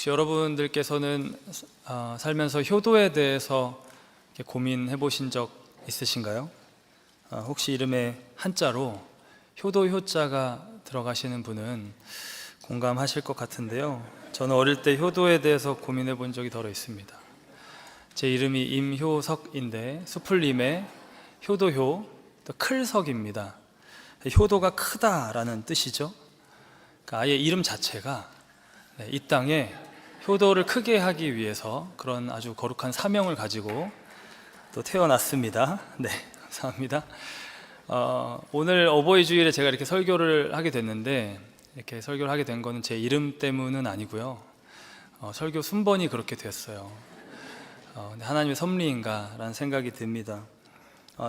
혹시 여러분들께서는 살면서 효도에 대해서 고민해 보신 적 있으신가요? 혹시 이름에 한자로 효도 효자가 들어가시는 분은 공감하실 것 같은데요, 저는 어릴 때 효도에 대해서 고민해 본 적이 덜어 있습니다. 제 이름이 임효석인데 수풀림의 효도효, 또 클석입니다. 효도가 크다라는 뜻이죠. 그러니까 아예 이름 자체가 이 땅에 효도를 크게 하기 위해서 그런 아주 거룩한 사명을 가지고 또 태어났습니다. 네, 감사합니다. 오늘 어버이 주일에 제가 이렇게 설교를 하게 됐는데, 이렇게 설교를 하게 된 거는 제 이름 때문은 아니고요, 설교 순번이 그렇게 됐어요. 근데 하나님의 섭리인가 라는 생각이 듭니다.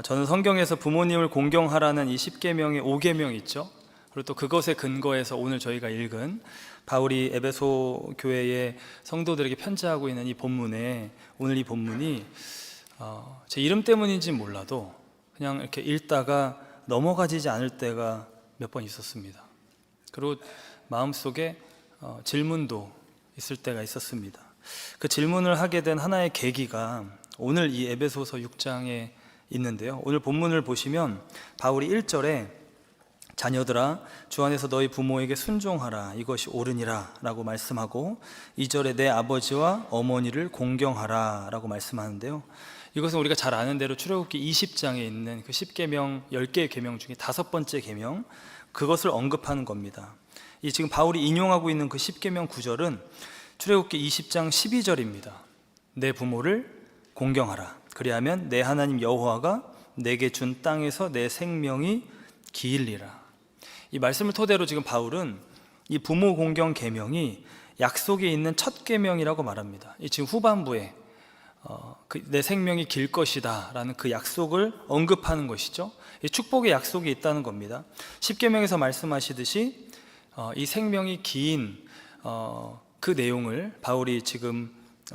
저는 성경에서 부모님을 공경하라는 이 10계명의 5계명이 있죠. 그리고 또 그것에 근거해서 오늘 저희가 읽은 바울이 에베소 교회의 성도들에게 편지하고 있는 이 본문에, 오늘 이 본문이 제 이름 때문인지는 몰라도 그냥 이렇게 읽다가 넘어가지지 않을 때가 몇 번 있었습니다. 그리고 마음속에 질문도 있을 때가 있었습니다. 그 질문을 하게 된 하나의 계기가 오늘 이 에베소서 6장에 있는데요, 오늘 본문을 보시면 바울이 1절에 자녀들아 주 안에서 너희 부모에게 순종하라, 이것이 옳으니라 라고 말씀하고, 2절에 내 아버지와 어머니를 공경하라 라고 말씀하는데요, 이것은 우리가 잘 아는 대로 출애굽기 20장에 있는 그 10계명 10개의 계명 중에 5번째 계명, 그것을 언급하는 겁니다. 이 지금 바울이 인용하고 있는 그 10계명 9절은 출애굽기 20장 12절입니다. 내 부모를 공경하라, 그리하면 내 하나님 여호와가 내게 준 땅에서 내 생명이 기일리라. 이 말씀을 토대로 지금 바울은 이 부모 공경 계명이 약속에 있는 첫 계명이라고 말합니다. 이 지금 후반부에 내 생명이 길 것이다 라는 그 약속을 언급하는 것이죠. 이 축복의 약속이 있다는 겁니다. 10계명에서 말씀하시듯이 이 생명이 긴 그 내용을 바울이 지금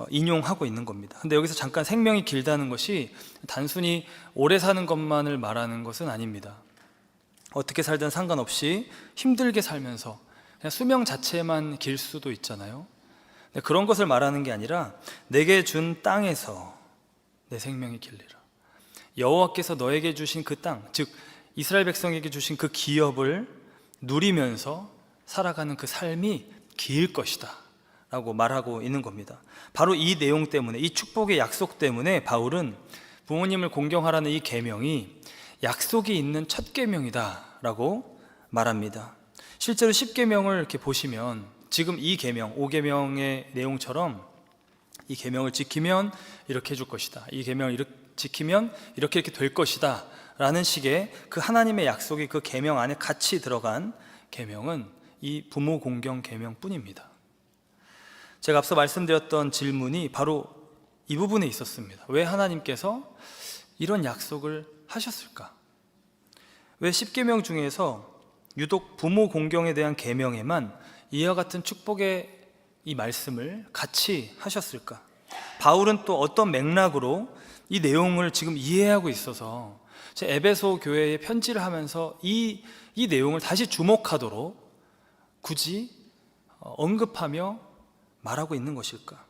인용하고 있는 겁니다. 근데 여기서 잠깐 생명이 길다는 것이 단순히 오래 사는 것만을 말하는 것은 아닙니다. 어떻게 살든 상관없이 힘들게 살면서 그냥 수명 자체만 길 수도 있잖아요. 그런 것을 말하는 게 아니라 내게 준 땅에서 내 생명이 길리라. 여호와께서 너에게 주신 그 땅, 즉 이스라엘 백성에게 주신 그 기업을 누리면서 살아가는 그 삶이 길 것이다 라고 말하고 있는 겁니다. 바로 이 내용 때문에, 이 축복의 약속 때문에 바울은 부모님을 공경하라는 이 계명이 약속이 있는 첫 계명이다 라고 말합니다. 실제로 10계명을 이렇게 보시면 지금 이 계명 5계명의 내용처럼 이 계명을 지키면 이렇게 해줄 것이다, 이 계명을 지키면 이렇게 될 것이다 라는 식의 그 하나님의 약속이 그 계명 안에 같이 들어간 계명은 이 부모 공경 계명뿐입니다. 제가 앞서 말씀드렸던 질문이 바로 이 부분에 있었습니다. 왜 하나님께서 이런 약속을 하셨을까? 왜 10계명 중에서 유독 부모 공경에 대한 계명에만 이와 같은 축복의 이 말씀을 같이 하셨을까? 바울은 또 어떤 맥락으로 이 내용을 지금 이해하고 있어서 제 에베소 교회에 편지를 하면서 이 내용을 다시 주목하도록 굳이 언급하며 말하고 있는 것일까?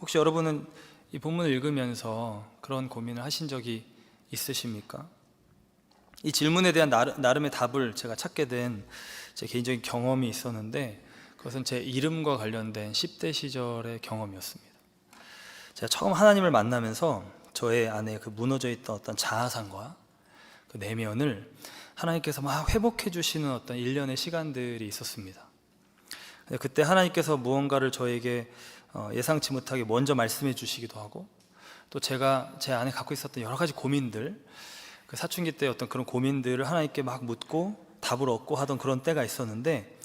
혹시 여러분은 이 본문을 읽으면서 그런 고민을 하신 적이 있으십니까? 이 질문에 대한 나름의 답을 제가 찾게 된 제 개인적인 경험이 있었는데, 그것은 제 이름과 관련된 10대 시절의 경험이었습니다. 제가 처음 하나님을 만나면서 저의 안에 그 무너져 있던 어떤 자아상과 그 내면을 하나님께서 막 회복해 주시는 어떤 일련의 시간들이 있었습니다. 그때 하나님께서 무언가를 저에게 예상치 못하게 먼저 말씀해 주시기도 하고, 또 제가 제 안에 갖고 있었던 여러 가지 고민들, 그 사춘기 때 어떤 그런 고민들을 하나님께 막 묻고 답을 얻고 하던 그런 때가 있었는데,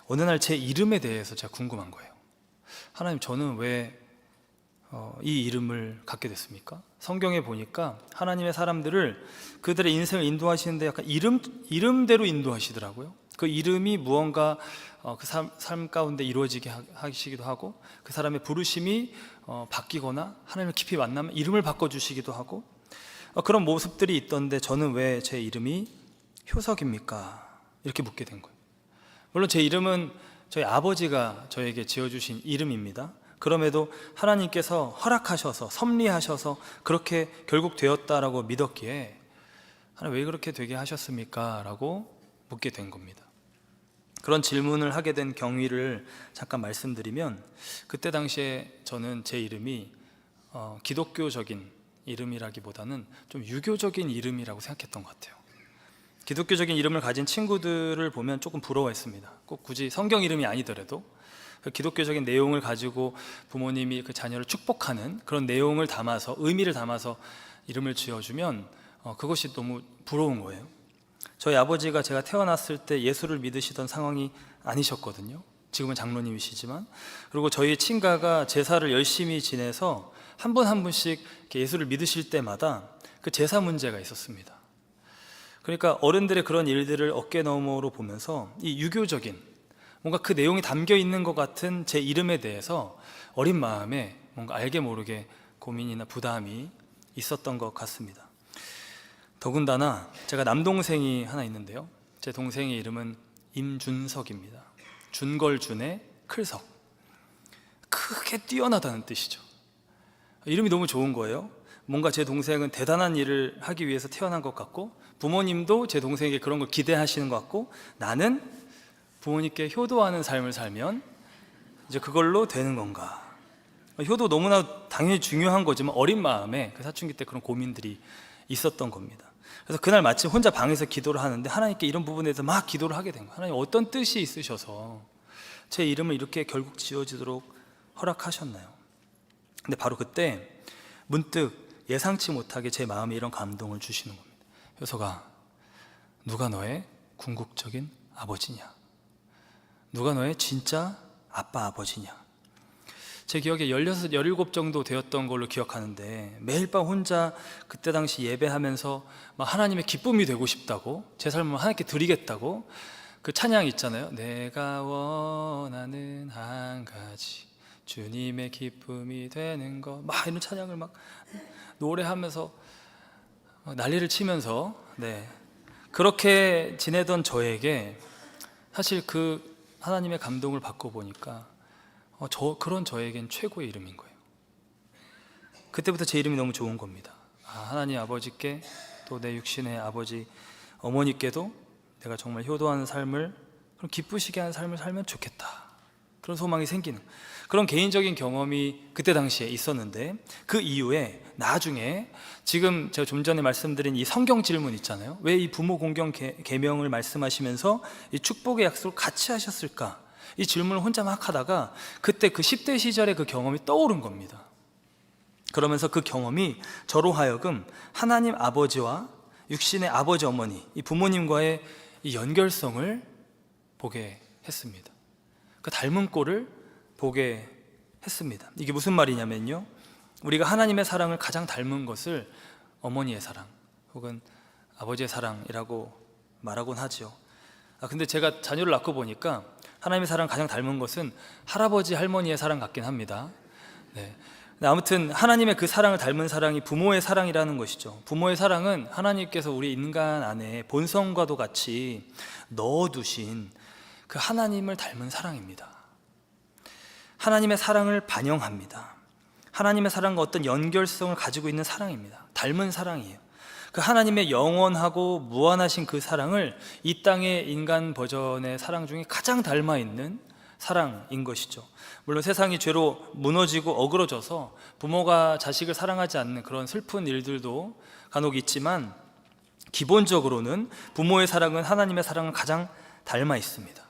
어느 날 제 이름에 대해서 제가 궁금한 거예요. 하나님, 저는 왜 이 이름을 갖게 됐습니까? 성경에 보니까 하나님의 사람들을 그들의 인생을 인도하시는데 약간 이름대로 인도하시더라고요. 그 이름이 무언가 그 삶 가운데 이루어지게 하시기도 하고, 그 사람의 부르심이 바뀌거나 하나님을 깊이 만나면 이름을 바꿔주시기도 하고, 그런 모습들이 있던데 저는 왜 제 이름이 효석입니까? 이렇게 묻게 된 거예요. 물론 제 이름은 저희 아버지가 저에게 지어주신 이름입니다. 그럼에도 하나님께서 허락하셔서 섭리하셔서 그렇게 결국 되었다라고 믿었기에 하나님 왜 그렇게 되게 하셨습니까? 라고 묻게 된 겁니다. 그런 질문을 하게 된 경위를 잠깐 말씀드리면, 그때 당시에 저는 제 이름이 기독교적인 이름이라기보다는 좀 유교적인 이름이라고 생각했던 것 같아요. 기독교적인 이름을 가진 친구들을 보면 조금 부러워했습니다. 꼭 굳이 성경 이름이 아니더라도 그 기독교적인 내용을 가지고 부모님이 그 자녀를 축복하는 그런 내용을 담아서, 의미를 담아서 이름을 지어주면 그것이 너무 부러운 거예요. 저희 아버지가 제가 태어났을 때 예수를 믿으시던 상황이 아니셨거든요. 지금은 장로님이시지만. 그리고 저희 친가가 제사를 열심히 지내서 한 분 한 분씩 예수를 믿으실 때마다 그 제사 문제가 있었습니다. 그러니까 어른들의 그런 일들을 어깨너머로 보면서 이 유교적인 뭔가 그 내용이 담겨 있는 것 같은 제 이름에 대해서 어린 마음에 뭔가 알게 모르게 고민이나 부담이 있었던 것 같습니다. 더군다나 제가 남동생이 하나 있는데요, 제 동생의 이름은 임준석입니다. 준걸준의 클석, 크게 뛰어나다는 뜻이죠. 이름이 너무 좋은 거예요. 뭔가 제 동생은 대단한 일을 하기 위해서 태어난 것 같고, 부모님도 제 동생에게 그런 걸 기대하시는 것 같고, 나는 부모님께 효도하는 삶을 살면 이제 그걸로 되는 건가. 효도 너무나 당연히 중요한 거지만 어린 마음에 그 사춘기 때 그런 고민들이 있었던 겁니다. 그래서 그날 마침 혼자 방에서 기도를 하는데 하나님께 이런 부분에 대해서 막 기도를 하게 된 거예요. 하나님 어떤 뜻이 있으셔서 제 이름을 이렇게 결국 지어지도록 허락하셨나요? 근데 바로 그때 문득 예상치 못하게 제 마음에 이런 감동을 주시는 겁니다. 효서가, 누가 너의 궁극적인 아버지냐? 누가 너의 진짜 아빠 아버지냐? 제 기억에 16, 17 정도 되었던 걸로 기억하는데 매일 밤 혼자 그때 당시 예배하면서 막 하나님의 기쁨이 되고 싶다고, 제 삶을 하나님께 드리겠다고, 그 찬양 있잖아요. 내가 원하는 한 가지 주님의 기쁨이 되는 것, 막 이런 찬양을 막 노래하면서 난리를 치면서 그렇게 지내던 저에게 사실 그 하나님의 감동을 받고 보니까 그런 저에겐 최고의 이름인 거예요. 그때부터 제 이름이 너무 좋은 겁니다. 하나님 아버지께, 또 내 육신의 아버지 어머니께도 내가 정말 효도하는 삶을, 그런 기쁘시게 하는 삶을 살면 좋겠다, 그런 소망이 생기는, 그런 개인적인 경험이 그때 당시에 있었는데, 그 이후에 나중에 지금 제가 좀 전에 말씀드린 이 성경 질문 있잖아요. 왜 이 부모 공경 계명을 말씀하시면서 이 축복의 약속을 같이 하셨을까? 이 질문을 혼자 막 하다가 그때 그 10대 시절의 그 경험이 떠오른 겁니다. 그러면서 그 경험이 저로 하여금 하나님 아버지와 육신의 아버지 어머니, 이 부모님과의 이 연결성을 보게 했습니다. 그 닮은 꼴을 보게 했습니다. 이게 무슨 말이냐면요, 우리가 하나님의 사랑을 가장 닮은 것을 어머니의 사랑 혹은 아버지의 사랑이라고 말하곤 하죠. 근데 제가 자녀를 낳고 보니까 하나님의 사랑을 가장 닮은 것은 할아버지 할머니의 사랑 같긴 합니다. 아무튼 하나님의 그 사랑을 닮은 사랑이 부모의 사랑이라는 것이죠. 부모의 사랑은 하나님께서 우리 인간 안에 본성과도 같이 넣어두신 그 하나님을 닮은 사랑입니다. 하나님의 사랑을 반영합니다. 하나님의 사랑과 어떤 연결성을 가지고 있는 사랑입니다. 닮은 사랑이에요. 그 하나님의 영원하고 무한하신 그 사랑을 이 땅의 인간 버전의 사랑 중에 가장 닮아있는 사랑인 것이죠. 물론 세상이 죄로 무너지고 어그러져서 부모가 자식을 사랑하지 않는 그런 슬픈 일들도 간혹 있지만, 기본적으로는 부모의 사랑은 하나님의 사랑을 가장 닮아 있습니다.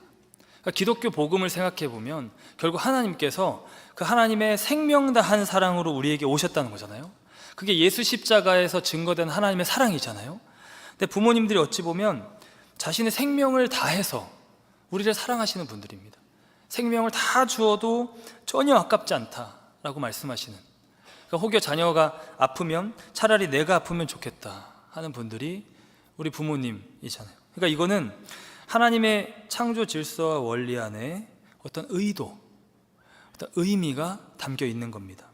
그러니까 기독교 복음을 생각해 보면 결국 하나님께서 그 하나님의 생명 다한 사랑으로 우리에게 오셨다는 거잖아요. 그게 예수 십자가에서 증거된 하나님의 사랑이잖아요. 근데 부모님들이 어찌 보면 자신의 생명을 다해서 우리를 사랑하시는 분들입니다. 생명을 다 주어도 전혀 아깝지 않다라고 말씀하시는, 그러니까 혹여 자녀가 아프면 차라리 내가 아프면 좋겠다 하는 분들이 우리 부모님이잖아요. 그러니까 이거는 하나님의 창조 질서와 원리 안에 어떤 의도, 어떤 의미가 담겨 있는 겁니다.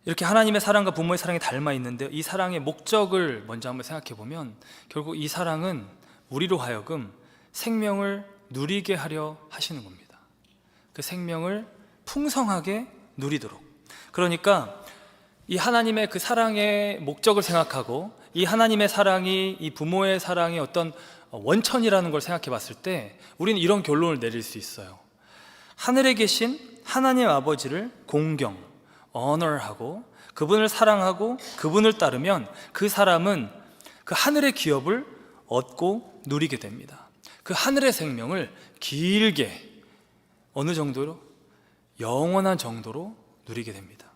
이렇게 하나님의 사랑과 부모의 사랑이 닮아 있는데, 이 사랑의 목적을 먼저 한번 생각해 보면 결국 이 사랑은 우리로 하여금 생명을 누리게 하려 하시는 겁니다. 그 생명을 풍성하게 누리도록. 그러니까 이 하나님의 그 사랑의 목적을 생각하고 이 하나님의 사랑이 이 부모의 사랑의 어떤 원천이라는 걸 생각해 봤을 때 우리는 이런 결론을 내릴 수 있어요. 하늘에 계신 하나님 아버지를 공경, honor하고 그분을 사랑하고 그분을 따르면 그 사람은 그 하늘의 기업을 얻고 누리게 됩니다. 그 하늘의 생명을 길게 어느 정도로? 영원한 정도로 누리게 됩니다.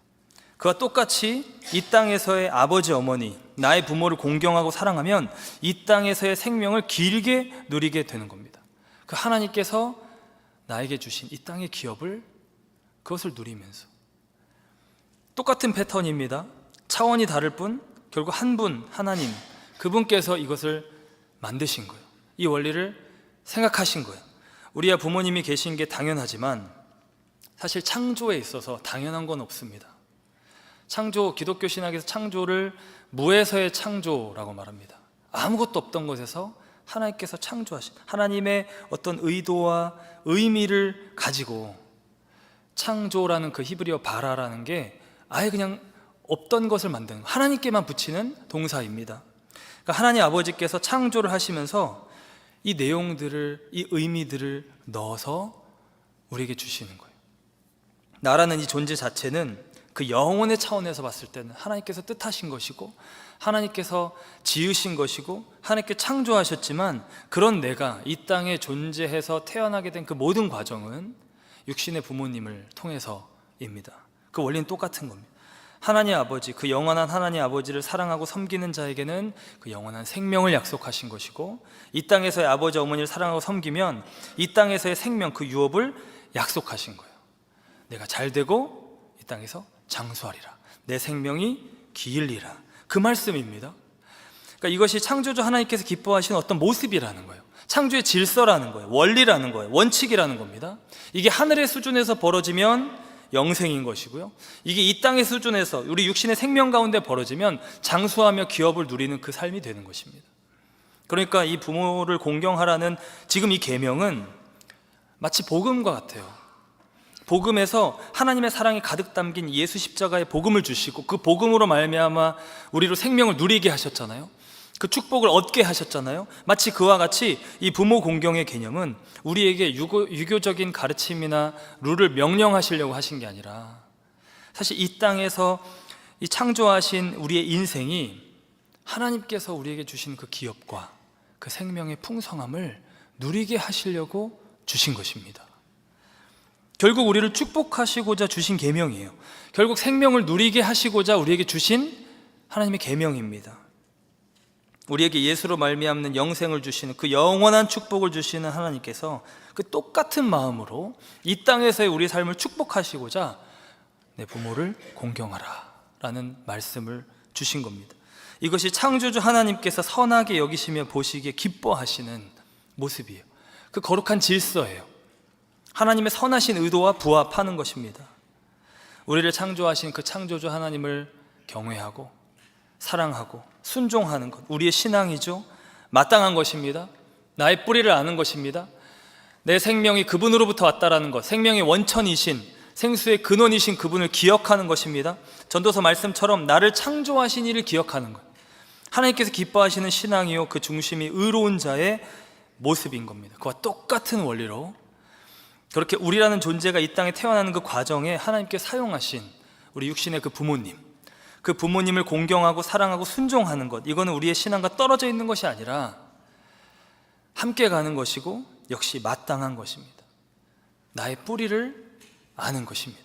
그와 똑같이 이 땅에서의 아버지 어머니, 나의 부모를 공경하고 사랑하면 이 땅에서의 생명을 길게 누리게 되는 겁니다. 그 하나님께서 나에게 주신 이 땅의 기업을 그것을 누리면서 똑같은 패턴입니다. 차원이 다를 뿐 결국 한 분 하나님, 그분께서 이것을 만드신 거예요. 이 원리를 생각하신 거예요. 우리야 부모님이 계신 게 당연하지만 사실 창조에 있어서 당연한 건 없습니다. 창조, 기독교 신학에서 창조를 무에서의 창조라고 말합니다. 아무것도 없던 것에서 하나님께서 창조하신, 하나님의 어떤 의도와 의미를 가지고 창조라는 그 히브리어 바라라는 게 아예 그냥 없던 것을 만드는, 하나님께만 붙이는 동사입니다. 그러니까 하나님 아버지께서 창조를 하시면서 이 내용들을, 이 의미들을 넣어서 우리에게 주시는 거예요. 나라는 이 존재 자체는 그 영혼의 차원에서 봤을 때는 하나님께서 뜻하신 것이고 하나님께서 지으신 것이고 하나님께 창조하셨지만, 그런 내가 이 땅에 존재해서 태어나게 된 그 모든 과정은 육신의 부모님을 통해서입니다. 그 원리는 똑같은 겁니다. 하나님 아버지, 그 영원한 하나님 아버지를 사랑하고 섬기는 자에게는 그 영원한 생명을 약속하신 것이고, 이 땅에서의 아버지 어머니를 사랑하고 섬기면 이 땅에서의 생명, 그 유업을 약속하신 거예요. 내가 잘 되고 이 땅에서 장수하리라, 내 생명이 길리라, 그 말씀입니다. 그러니까 이것이 창조주 하나님께서 기뻐하시는 어떤 모습이라는 거예요. 창조의 질서라는 거예요. 원리라는 거예요. 원칙이라는 겁니다. 이게 하늘의 수준에서 벌어지면 영생인 것이고요, 이게 이 땅의 수준에서 우리 육신의 생명 가운데 벌어지면 장수하며 기업을 누리는 그 삶이 되는 것입니다. 그러니까 이 부모를 공경하라는 지금 이 계명은 마치 복음과 같아요. 복음에서 하나님의 사랑이 가득 담긴 예수 십자가의 복음을 주시고 그 복음으로 말미암아 우리로 생명을 누리게 하셨잖아요. 그 축복을 얻게 하셨잖아요. 마치 그와 같이 이 부모 공경의 개념은 우리에게 유교적인 가르침이나 룰을 명령하시려고 하신 게 아니라, 사실 이 땅에서 이 창조하신 우리의 인생이 하나님께서 우리에게 주신 그 기업과 그 생명의 풍성함을 누리게 하시려고 주신 것입니다. 결국 우리를 축복하시고자 주신 계명이에요. 결국 생명을 누리게 하시고자 우리에게 주신 하나님의 계명입니다. 우리에게 예수로 말미암는 영생을 주시는, 그 영원한 축복을 주시는 하나님께서 그 똑같은 마음으로 이 땅에서의 우리 삶을 축복하시고자 내 부모를 공경하라 라는 말씀을 주신 겁니다. 이것이 창조주 하나님께서 선하게 여기시며 보시기에 기뻐하시는 모습이에요. 그 거룩한 질서예요. 하나님의 선하신 의도와 부합하는 것입니다. 우리를 창조하신 그 창조주 하나님을 경외하고 사랑하고 순종하는 것, 우리의 신앙이죠. 마땅한 것입니다. 나의 뿌리를 아는 것입니다. 내 생명이 그분으로부터 왔다라는 것, 생명의 원천이신, 생수의 근원이신 그분을 기억하는 것입니다. 전도서 말씀처럼 나를 창조하신 이를 기억하는 것, 하나님께서 기뻐하시는 신앙이요 그 중심이 의로운 자의 모습인 겁니다. 그와 똑같은 원리로 그렇게 우리라는 존재가 이 땅에 태어나는 그 과정에 하나님께 사용하신 우리 육신의 그 부모님, 그 부모님을 공경하고 사랑하고 순종하는 것, 이거는 우리의 신앙과 떨어져 있는 것이 아니라 함께 가는 것이고 역시 마땅한 것입니다. 나의 뿌리를 아는 것입니다.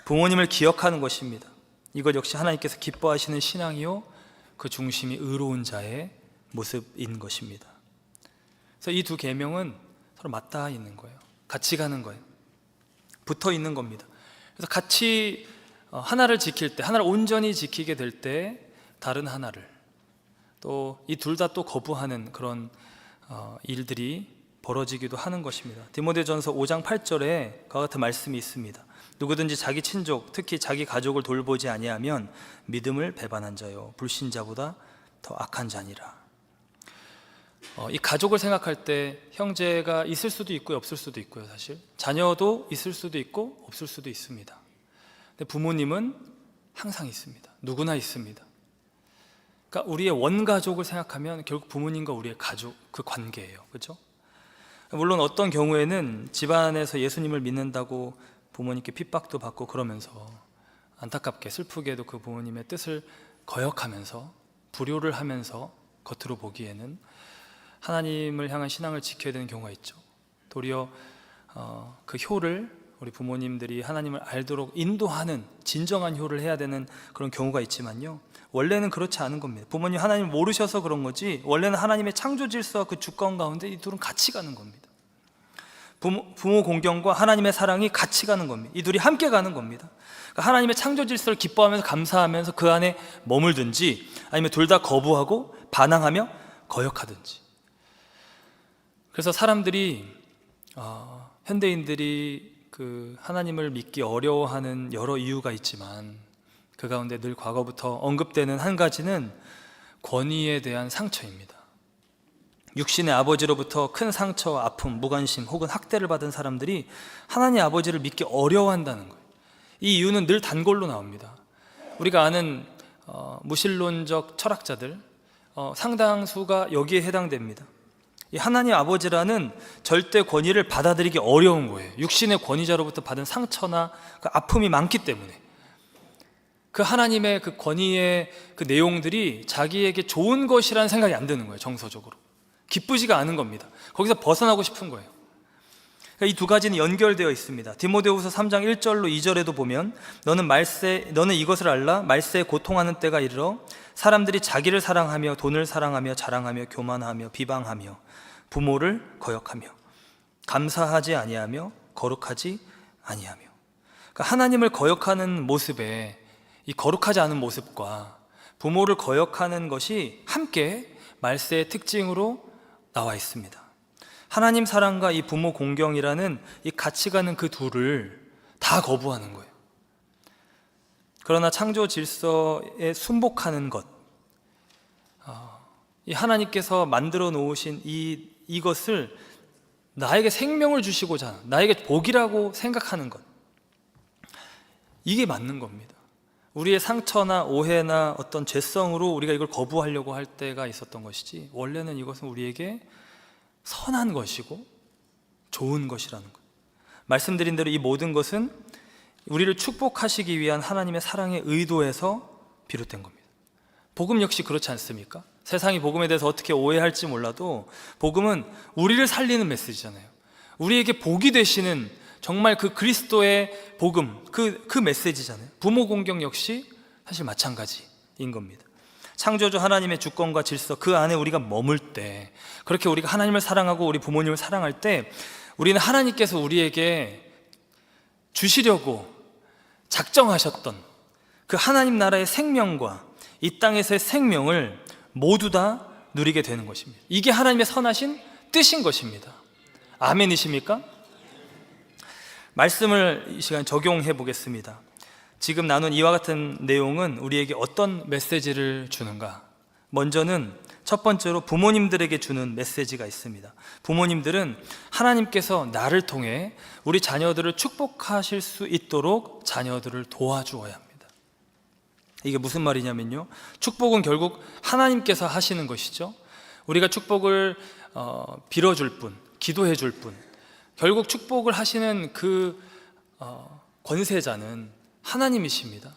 부모님을 기억하는 것입니다. 이것 역시 하나님께서 기뻐하시는 신앙이요 그 중심이 의로운 자의 모습인 것입니다. 그래서 이 두 계명은 서로 맞닿아 있는 거예요. 같이 가는 거예요. 붙어 있는 겁니다. 그래서 같이 하나를 지킬 때, 하나를 온전히 지키게 될 때 다른 하나를, 또 이 둘 다 또 거부하는 그런 일들이 벌어지기도 하는 것입니다. 디모데전서 5장 8절에 그와 같은 말씀이 있습니다. 누구든지 자기 친족, 특히 자기 가족을 돌보지 아니하면 믿음을 배반한 자요 불신자보다 더 악한 자니라. 이 가족을 생각할 때 형제가 있을 수도 있고요, 없을 수도 있고요. 사실 자녀도 있을 수도 있고 없을 수도 있습니다. 근데 부모님은 항상 있습니다. 누구나 있습니다. 그러니까 우리의 원가족을 생각하면 결국 부모님과 우리의 가족, 그 관계예요. 그렇죠? 물론 어떤 경우에는 집안에서 예수님을 믿는다고 부모님께 핍박도 받고 그러면서 안타깝게 슬프게도 그 부모님의 뜻을 거역하면서 불효를 하면서 겉으로 보기에는 하나님을 향한 신앙을 지켜야 되는 경우가 있죠. 도리어 그 효를 우리 부모님들이 하나님을 알도록 인도하는 진정한 효를 해야 되는 그런 경우가 있지만요, 원래는 그렇지 않은 겁니다. 부모님 하나님을 모르셔서 그런 거지 원래는 하나님의 창조 질서와 그 주권 가운데 이 둘은 같이 가는 겁니다. 부모 공경과 하나님의 사랑이 같이 가는 겁니다. 이 둘이 함께 가는 겁니다. 그러니까 하나님의 창조 질서를 기뻐하면서 감사하면서 그 안에 머물든지, 아니면 둘 다 거부하고 반항하며 거역하든지. 그래서 사람들이 현대인들이 그 하나님을 믿기 어려워하는 여러 이유가 있지만 그 가운데 늘 과거부터 언급되는 한 가지는 권위에 대한 상처입니다. 육신의 아버지로부터 큰 상처, 아픔, 무관심 혹은 학대를 받은 사람들이 하나님 아버지를 믿기 어려워한다는 거예요. 이 이유는 늘 단골로 나옵니다. 우리가 아는 무신론적 철학자들 상당수가 여기에 해당됩니다. 이 하나님 아버지라는 절대 권위를 받아들이기 어려운 거예요. 육신의 권위자로부터 받은 상처나 그 아픔이 많기 때문에 그 하나님의 그 권위의 그 내용들이 자기에게 좋은 것이라는 생각이 안 드는 거예요. 정서적으로 기쁘지가 않은 겁니다. 거기서 벗어나고 싶은 거예요. 그러니까 이 두 가지는 연결되어 있습니다. 디모데후서 3장 1절로 2절에도 보면 너는 이것을 알라. 말세에 고통하는 때가 이르러 사람들이 자기를 사랑하며 돈을 사랑하며 자랑하며 교만하며 비방하며 부모를 거역하며 감사하지 아니하며 거룩하지 아니하며. 그러니까 하나님을 거역하는 모습에 이 거룩하지 않은 모습과 부모를 거역하는 것이 함께 말세의 특징으로 나와 있습니다. 하나님 사랑과 이 부모 공경이라는 이 같이 가는 그 둘을 다 거부하는 거예요. 그러나 창조 질서에 순복하는 것, 이 하나님께서 만들어 놓으신 이것을 나에게 생명을 주시고자, 나에게 복이라고 생각하는 것, 이게 맞는 겁니다. 우리의 상처나 오해나 어떤 죄성으로 우리가 이걸 거부하려고 할 때가 있었던 것이지, 원래는 이것은 우리에게 선한 것이고 좋은 것이라는 것. 말씀드린 대로 이 모든 것은 우리를 축복하시기 위한 하나님의 사랑의 의도에서 비롯된 겁니다. 복음 역시 그렇지 않습니까? 세상이 복음에 대해서 어떻게 오해할지 몰라도 복음은 우리를 살리는 메시지잖아요. 우리에게 복이 되시는 정말 그 그리스도의 복음, 그 메시지잖아요. 부모 공경 역시 사실 마찬가지인 겁니다. 창조주 하나님의 주권과 질서, 그 안에 우리가 머물 때, 그렇게 우리가 하나님을 사랑하고 우리 부모님을 사랑할 때, 우리는 하나님께서 우리에게 주시려고 작정하셨던 그 하나님 나라의 생명과 이 땅에서의 생명을 모두 다 누리게 되는 것입니다. 이게 하나님의 선하신 뜻인 것입니다. 아멘이십니까? 말씀을 이 시간 적용해 보겠습니다. 지금 나눈 이와 같은 내용은 우리에게 어떤 메시지를 주는가? 먼저는 첫 번째로 부모님들에게 주는 메시지가 있습니다. 부모님들은 하나님께서 나를 통해 우리 자녀들을 축복하실 수 있도록 자녀들을 도와주어야 합니다. 이게 무슨 말이냐면요, 축복은 결국 하나님께서 하시는 것이죠. 우리가 축복을 빌어줄 뿐, 기도해 줄 뿐, 결국 축복을 하시는 그 권세자는 하나님이십니다.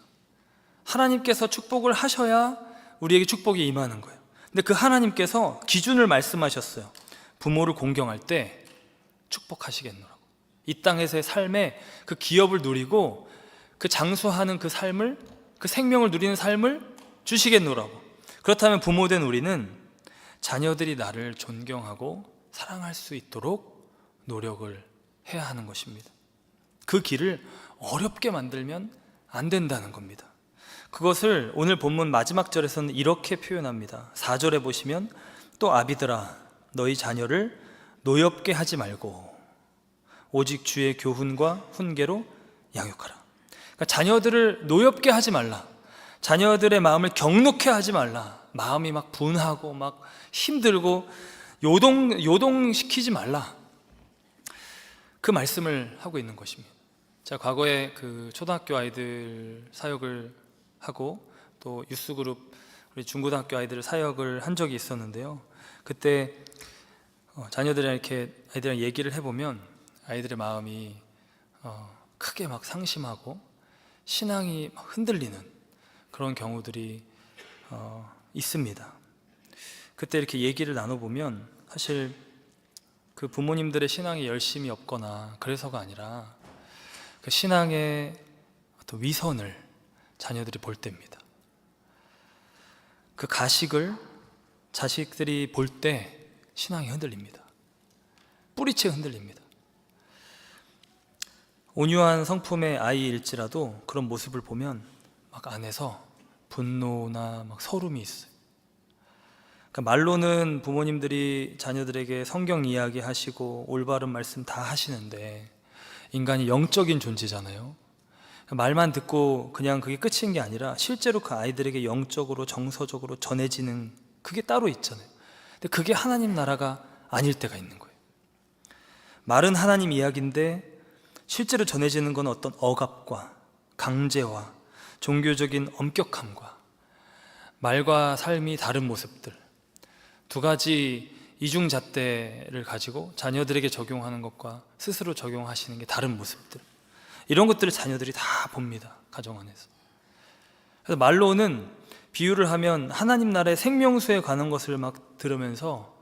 하나님께서 축복을 하셔야 우리에게 축복이 임하는 거예요. 근데 그 하나님께서 기준을 말씀하셨어요. 부모를 공경할 때 축복하시겠노라고. 이 땅에서의 삶에 그 기업을 누리고 그 장수하는 그 삶을, 그 생명을 누리는 삶을 주시겠노라고. 그렇다면 부모된 우리는 자녀들이 나를 존경하고 사랑할 수 있도록 노력을 해야 하는 것입니다. 그 길을 어렵게 만들면 안 된다는 겁니다. 그것을 오늘 본문 마지막 절에서는 이렇게 표현합니다. 4절에 보시면 또 아비들아 너희 자녀를 노엽게 하지 말고 오직 주의 교훈과 훈계로 양육하라. 그러니까 자녀들을 노엽게 하지 말라. 자녀들의 마음을 격놓게 하지 말라. 마음이 막 분하고 막 힘들고 요동시키지 말라, 그 말씀을 하고 있는 것입니다. 제가 과거에 그 초등학교 아이들 사역을 하고 또 유스그룹 우리 중고등학교 아이들 사역을 한 적이 있었는데요. 그때 자녀들이랑 이렇게 아이들이랑 얘기를 해보면 아이들의 마음이 크게 막 상심하고 신앙이 막 흔들리는 그런 경우들이 있습니다. 그때 이렇게 얘기를 나눠보면 사실 그 부모님들의 신앙이 열심이 없거나 그래서가 아니라 그 신앙의 어떤 위선을 자녀들이 볼 때입니다. 그 가식을 자식들이 볼 때 신앙이 흔들립니다. 뿌리채 흔들립니다. 온유한 성품의 아이일지라도 그런 모습을 보면 막 안에서 분노나 막 서름이 있어요. 그러니까 말로는 부모님들이 자녀들에게 성경 이야기 하시고 올바른 말씀 다 하시는데 인간이 영적인 존재잖아요. 말만 듣고 그냥 그게 끝인 게 아니라 실제로 그 아이들에게 영적으로 정서적으로 전해지는 그게 따로 있잖아요. 근데 그게 하나님 나라가 아닐 때가 있는 거예요. 말은 하나님 이야기인데 실제로 전해지는 건 어떤 억압과 강제와 종교적인 엄격함과 말과 삶이 다른 모습들, 두 가지 이중잣대를 가지고 자녀들에게 적용하는 것과 스스로 적용하시는 게 다른 모습들, 이런 것들을 자녀들이 다 봅니다. 가정 안에서. 그래서 말로는 비유를 하면 하나님 나라의 생명수에 관한 것을 막 들으면서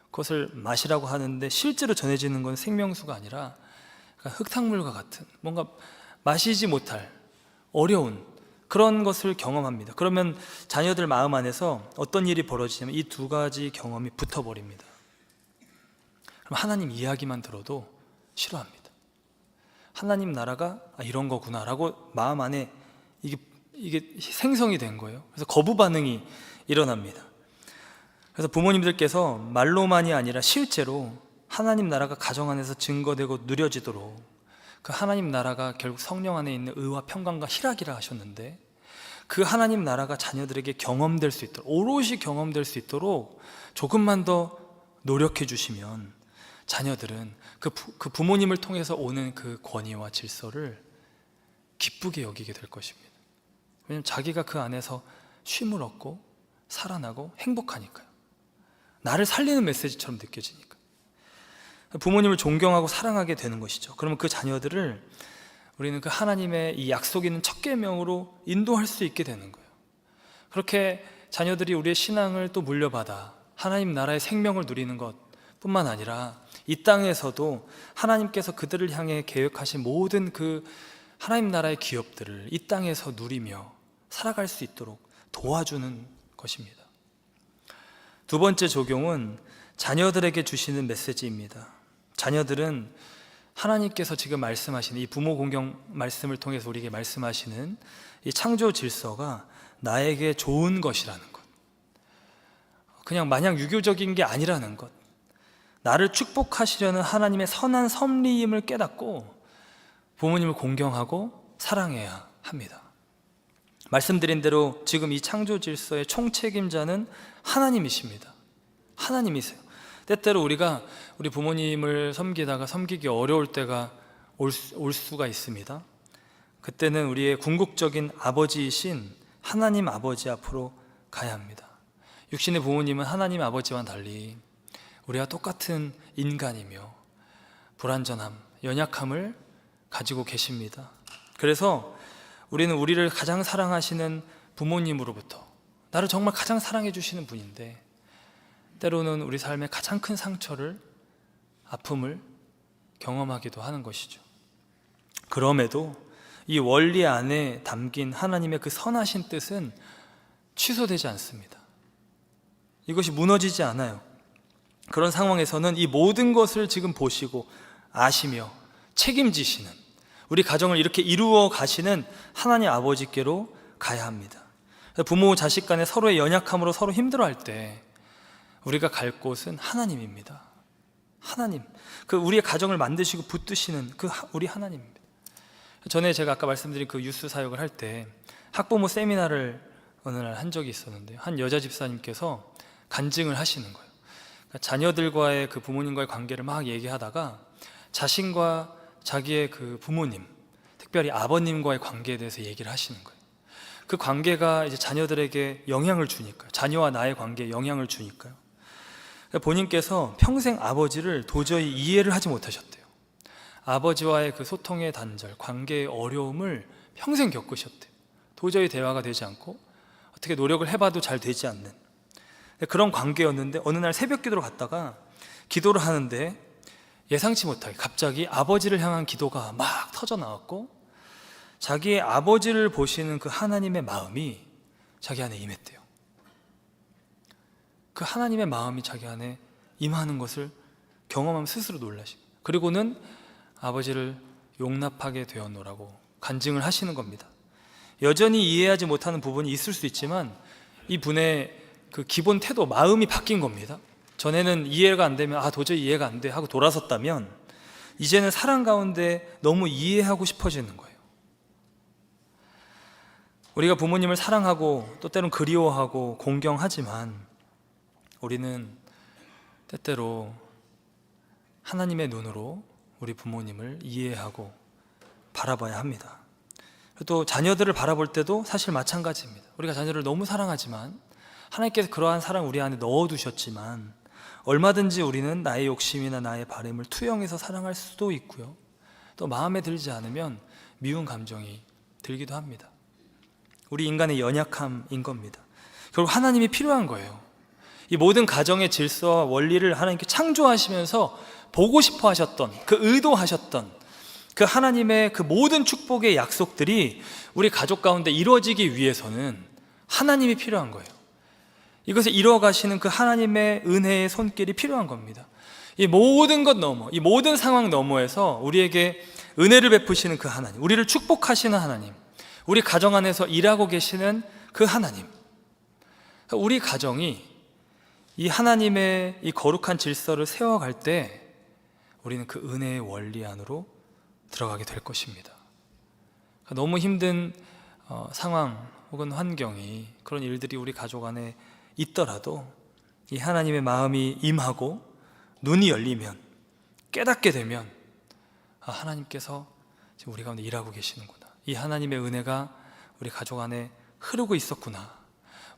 그것을 마시라고 하는데 실제로 전해지는 건 생명수가 아니라 흙탕물과 같은 뭔가 마시지 못할 어려운 그런 것을 경험합니다. 그러면 자녀들 마음 안에서 어떤 일이 벌어지냐면 이 두 가지 경험이 붙어버립니다. 그럼 하나님 이야기만 들어도 싫어합니다. 하나님 나라가 이런 거구나라고 마음 안에 이게 생성이 된 거예요. 그래서 거부 반응이 일어납니다. 그래서 부모님들께서 말로만이 아니라 실제로 하나님 나라가 가정 안에서 증거되고 누려지도록 그 하나님 나라가 결국 성령 안에 있는 의와 평강과 희락이라 하셨는데 그 하나님 나라가 자녀들에게 경험될 수 있도록, 오롯이 경험될 수 있도록 조금만 더 노력해 주시면 자녀들은 그 부모님을 통해서 오는 그 권위와 질서를 기쁘게 여기게 될 것입니다. 왜냐하면 자기가 그 안에서 쉼을 얻고 살아나고 행복하니까요. 나를 살리는 메시지처럼 느껴지니까 부모님을 존경하고 사랑하게 되는 것이죠. 그러면 그 자녀들을 우리는 그 하나님의 이 약속 있는 첫 계명으로 인도할 수 있게 되는 거예요. 그렇게 자녀들이 우리의 신앙을 또 물려받아 하나님 나라의 생명을 누리는 것뿐만 아니라 이 땅에서도 하나님께서 그들을 향해 계획하신 모든 그 하나님 나라의 기업들을 이 땅에서 누리며 살아갈 수 있도록 도와주는 것입니다. 두 번째 적용은 자녀들에게 주시는 메시지입니다. 자녀들은 하나님께서 지금 말씀하시는 이 부모 공경 말씀을 통해서 우리에게 말씀하시는 이 창조 질서가 나에게 좋은 것이라는 것, 그냥 마냥 유교적인 게 아니라는 것, 나를 축복하시려는 하나님의 선한 섭리임을 깨닫고 부모님을 공경하고 사랑해야 합니다. 말씀드린 대로 지금 이 창조 질서의 총책임자는 하나님이십니다. 하나님이세요. 때때로 우리가 우리 부모님을 섬기다가 섬기기 어려울 때가 올 수가 있습니다. 그때는 우리의 궁극적인 아버지이신 하나님 아버지 앞으로 가야 합니다. 육신의 부모님은 하나님 아버지와 달리 우리와 똑같은 인간이며 불완전함, 연약함을 가지고 계십니다. 그래서 우리는 우리를 가장 사랑하시는 부모님으로부터 나를 정말 가장 사랑해 주시는 분인데 때로는 우리 삶의 가장 큰 상처를, 아픔을 경험하기도 하는 것이죠. 그럼에도 이 원리 안에 담긴 하나님의 그 선하신 뜻은 취소되지 않습니다. 이것이 무너지지 않아요. 그런 상황에서는 이 모든 것을 지금 보시고 아시며 책임지시는, 우리 가정을 이렇게 이루어 가시는 하나님 아버지께로 가야 합니다. 부모 자식 간에 서로의 연약함으로 서로 힘들어할 때 우리가 갈 곳은 하나님입니다. 하나님, 그 우리의 가정을 만드시고 붙드시는 그 우리 하나님입니다. 전에 제가 아까 말씀드린 그 유스 사역을 할 때 학부모 세미나를 어느 날 한 적이 있었는데 한 여자 집사님께서 간증을 하시는 거예요. 자녀들과의 그 부모님과의 관계를 막 얘기하다가 자신과 자기의 그 부모님, 특별히 아버님과의 관계에 대해서 얘기를 하시는 거예요. 그 관계가 이제 자녀들에게 영향을 주니까요. 자녀와 나의 관계에 영향을 주니까요. 본인께서 평생 아버지를 도저히 이해를 하지 못하셨대요. 아버지와의 그 소통의 단절, 관계의 어려움을 평생 겪으셨대요. 도저히 대화가 되지 않고 어떻게 노력을 해봐도 잘 되지 않는 그런 관계였는데, 어느 날 새벽 기도를 갔다가 기도를 하는데 예상치 못하게 갑자기 아버지를 향한 기도가 막 터져 나왔고, 자기의 아버지를 보시는 그 하나님의 마음이 자기 안에 임했대요. 그 하나님의 마음이 자기 안에 임하는 것을 경험하면 스스로 놀라시고, 그리고는 아버지를 용납하게 되었노라고 간증을 하시는 겁니다. 여전히 이해하지 못하는 부분이 있을 수 있지만 이분의 그 기본 태도, 마음이 바뀐 겁니다. 전에는 이해가 안 되면 도저히 이해가 안 돼 하고 돌아섰다면, 이제는 사랑 가운데 너무 이해하고 싶어지는 거예요. 우리가 부모님을 사랑하고 또 때론 그리워하고 공경하지만 우리는 때때로 하나님의 눈으로 우리 부모님을 이해하고 바라봐야 합니다. 또 자녀들을 바라볼 때도 사실 마찬가지입니다. 우리가 자녀를 너무 사랑하지만, 하나님께서 그러한 사랑 우리 안에 넣어두셨지만, 얼마든지 우리는 나의 욕심이나 나의 바람을 투영해서 사랑할 수도 있고요, 또 마음에 들지 않으면 미운 감정이 들기도 합니다. 우리 인간의 연약함인 겁니다. 결국 하나님이 필요한 거예요. 이 모든 가정의 질서와 원리를 하나님께 창조하시면서 보고 싶어 하셨던, 그 의도하셨던 그 하나님의 그 모든 축복의 약속들이 우리 가족 가운데 이루어지기 위해서는 하나님이 필요한 거예요. 이것을 이루어가시는 그 하나님의 은혜의 손길이 필요한 겁니다. 이 모든 것 너머, 이 모든 상황 너머에서 우리에게 은혜를 베푸시는 그 하나님, 우리를 축복하시는 하나님, 우리 가정 안에서 일하고 계시는 그 하나님, 우리 가정이 이 하나님의 이 거룩한 질서를 세워갈 때 우리는 그 은혜의 원리 안으로 들어가게 될 것입니다. 너무 힘든 상황 혹은 환경이, 그런 일들이 우리 가족 안에 있더라도 이 하나님의 마음이 임하고 눈이 열리면, 깨닫게 되면 하나님께서 지금 우리 가운데 일하고 계시는구나, 이 하나님의 은혜가 우리 가족 안에 흐르고 있었구나,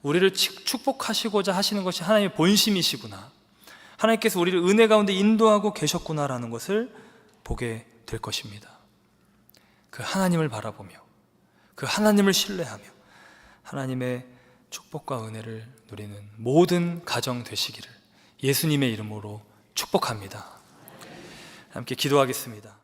우리를 축복하시고자 하시는 것이 하나님의 본심이시구나, 하나님께서 우리를 은혜 가운데 인도하고 계셨구나라는 것을 보게 될 것입니다. 그 하나님을 바라보며, 그 하나님을 신뢰하며 하나님의 축복과 은혜를 누리는 모든 가정 되시기를 예수님의 이름으로 축복합니다. 함께 기도하겠습니다.